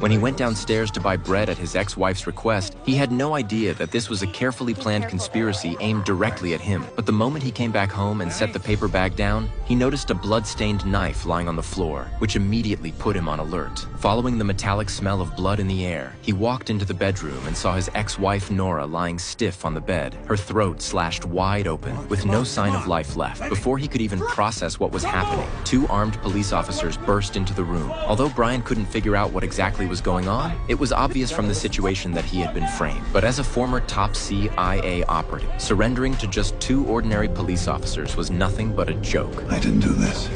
When he went downstairs to buy bread at his ex-wife's request, he had no idea that this was a carefully planned conspiracy aimed directly at him. But the moment he came back home and set the paper bag down, he noticed a blood-stained knife lying on the floor, which immediately put him on alert. Following the metallic smell of blood in the air, he walked into the bedroom and saw his ex-wife Nora lying stiff on the bed, her throat slashed wide open, with no sign of life left. Before he could even process what was happening, two armed police officers burst into the room. Although Brian couldn't figure out what exactly was going on, it was obvious from the situation that he had been framed. But as a former top CIA operative, surrendering to just two ordinary police officers was nothing but a joke. I didn't do this.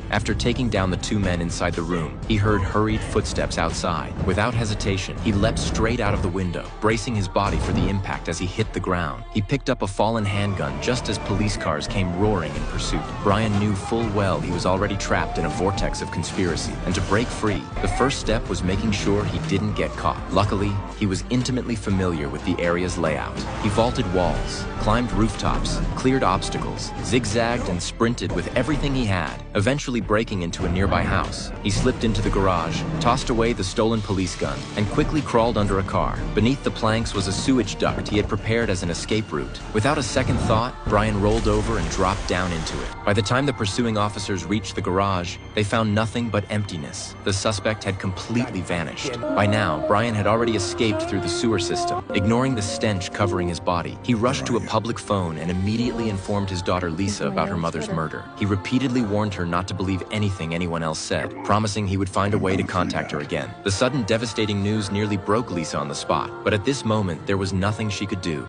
After taking down the two men inside the room, he heard hurried footsteps outside. Without hesitation, he leapt straight out of the window, bracing his body for the impact as he hit the ground. He picked up a fallen handgun just as police cars came roaring in pursuit. Brian knew full well he was already trapped in a vortex of conspiracy, and to break free, the first step was making sure he didn't get caught. Luckily, he was intimately familiar with the area's layout. He vaulted walls, climbed rooftops, cleared obstacles, zigzagged and sprinted with everything he had, eventually breaking into a nearby house. He slipped into the garage, tossed away the stolen police gun, and quickly crawled under a car. Beneath the planks was a sewage duct he had prepared as an escape route. Without a second thought, Brian rolled over and dropped down into it. By the time the pursuing officers reached the garage, they found nothing but emptiness. The suspect had completely vanished. By now, Brian had already escaped through the sewer system. Ignoring the stench covering his body, he rushed to a public phone and immediately informed his daughter Lisa about her mother's murder. He repeatedly warned her not to believe anything anyone else said, promising he would find a way to contact her again. The sudden devastating news nearly broke Lisa on the spot, but at this moment there was nothing she could do.